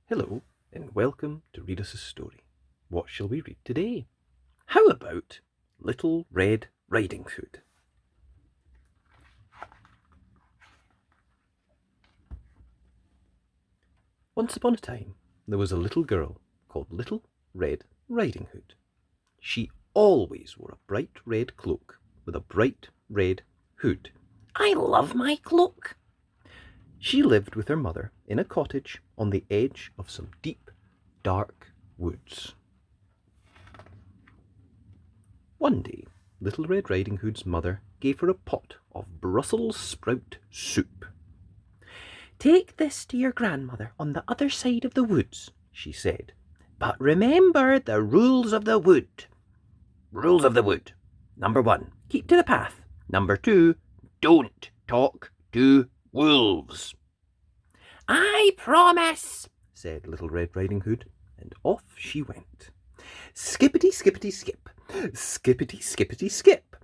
Hello, and welcome to Read Us a Story. What shall we read today? How about Little Red Riding Hood? Once upon a time, there was a little girl called Little Red Riding Hood. She always wore a bright red cloak with a bright red hood. I love my cloak. She lived with her mother in a cottage on the edge of some deep, dark woods. One day, Little Red Riding Hood's mother gave her a pot of Brussels sprout soup. Take this to your grandmother on the other side of the woods, she said. But remember the rules of the wood. Rules of the wood. Number 1, keep to the path. Number 2, don't talk to wolves. I promise, said Little Red Riding Hood, and off she went. Skippity, skippity, skip. Skippity, skippity, skip.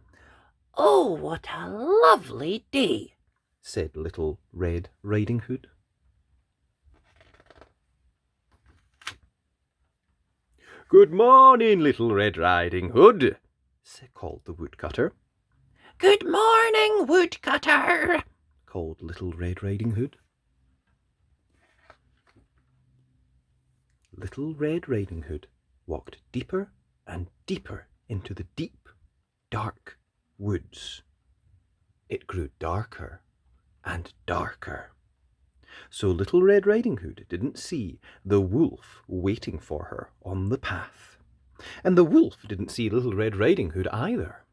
Oh, what a lovely day, said Little Red Riding Hood. Good morning, Little Red Riding Hood, called the woodcutter. Good morning, woodcutter, called Little Red Riding Hood. Little Red Riding Hood walked deeper and deeper into the deep, dark woods. It grew darker and darker. So Little Red Riding Hood didn't see the wolf waiting for her on the path. And the wolf didn't see Little Red Riding Hood either.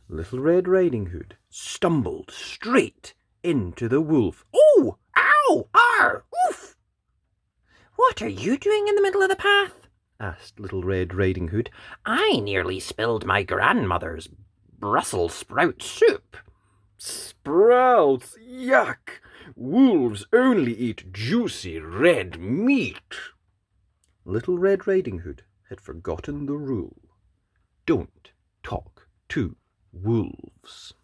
Little Red Riding Hood stumbled straight into the wolf. Oh! Ow! Arr! Oof! What are you doing in the middle of the path? asked Little Red Riding Hood. I nearly spilled my grandmother's Brussels sprout soup. Sprouts! Yuck! Wolves only eat juicy red meat. Little Red Riding Hood had forgotten the rule. Don't talk to wolves.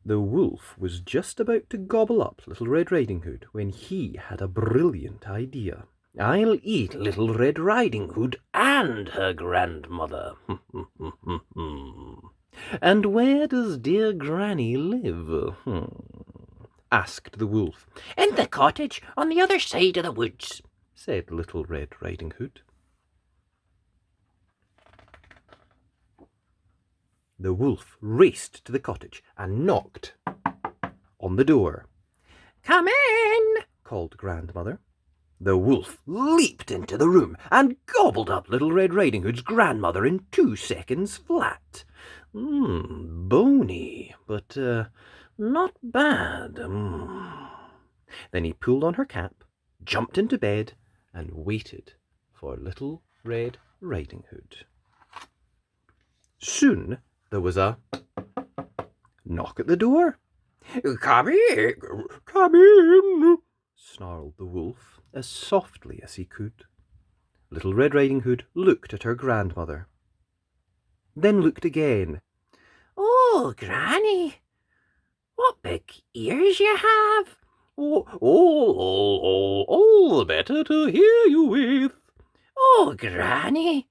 The wolf was just about to gobble up Little Red Riding Hood when he had a brilliant idea. I'll eat Little Red Riding Hood and her grandmother. And where does dear Granny live? asked the wolf. In the cottage on the other side of the woods, said Little Red Riding Hood. The wolf raced to the cottage and knocked on the door. Come in, called Grandmother. The wolf leaped into the room and gobbled up Little Red Riding Hood's grandmother in 2 seconds flat. Bony, but not bad. Then he pulled on her cap, jumped into bed, and waited for Little Red Riding Hood. Soon there was a knock at the door. Come in, come in, snarled the wolf as softly as he could. Little Red Riding Hood looked at her grandmother, then looked again. Oh, Granny, what big ears you have. All the better to hear you with. Oh, Granny,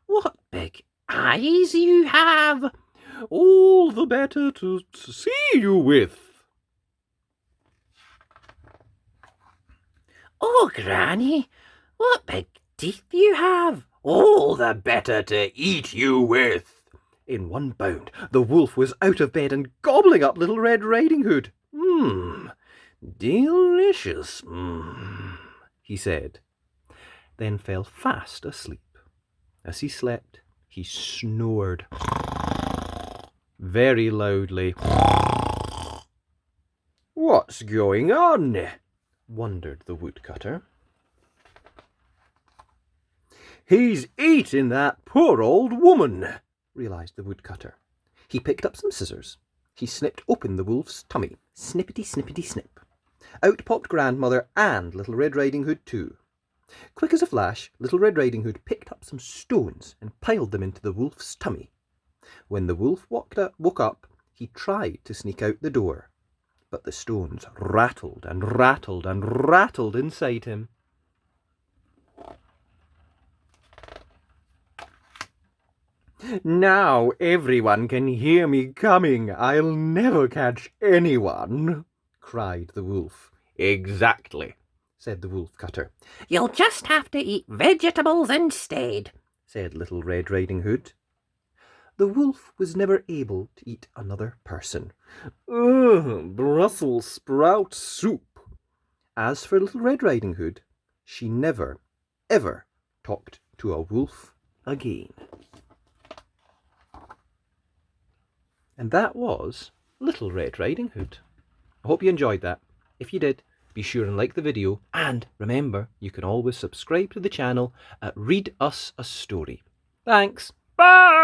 what big eyes you have. All the better to see you with. Oh, Granny, what big teeth you have. All the better to eat you with. In one bound, the wolf was out of bed and gobbling up Little Red Riding Hood. Delicious, he said, then fell fast asleep. As he slept, he snored very loudly. What's going on? wondered the woodcutter. He's eating that poor old woman, realized the woodcutter. He picked up some scissors. He snipped open the wolf's tummy. Snippety, snippety, snip. Out popped Grandmother and Little Red Riding Hood too. Quick as a flash, Little Red Riding Hood picked up some stones and piled them into the wolf's tummy. When the wolf woke up, he tried to sneak out the door, but the stones rattled and rattled and rattled inside him. Now everyone can hear me coming. I'll never catch anyone, cried the wolf. Exactly, said the wolf cutter. You'll just have to eat vegetables instead, said Little Red Riding Hood. The wolf was never able to eat another person. Ugh, Brussels sprout soup. As for Little Red Riding Hood, she never, ever talked to a wolf again. And that was Little Red Riding Hood. I hope you enjoyed that. If you did, be sure and like the video. And remember, you can always subscribe to the channel at Read Us a Story. Thanks. Bye!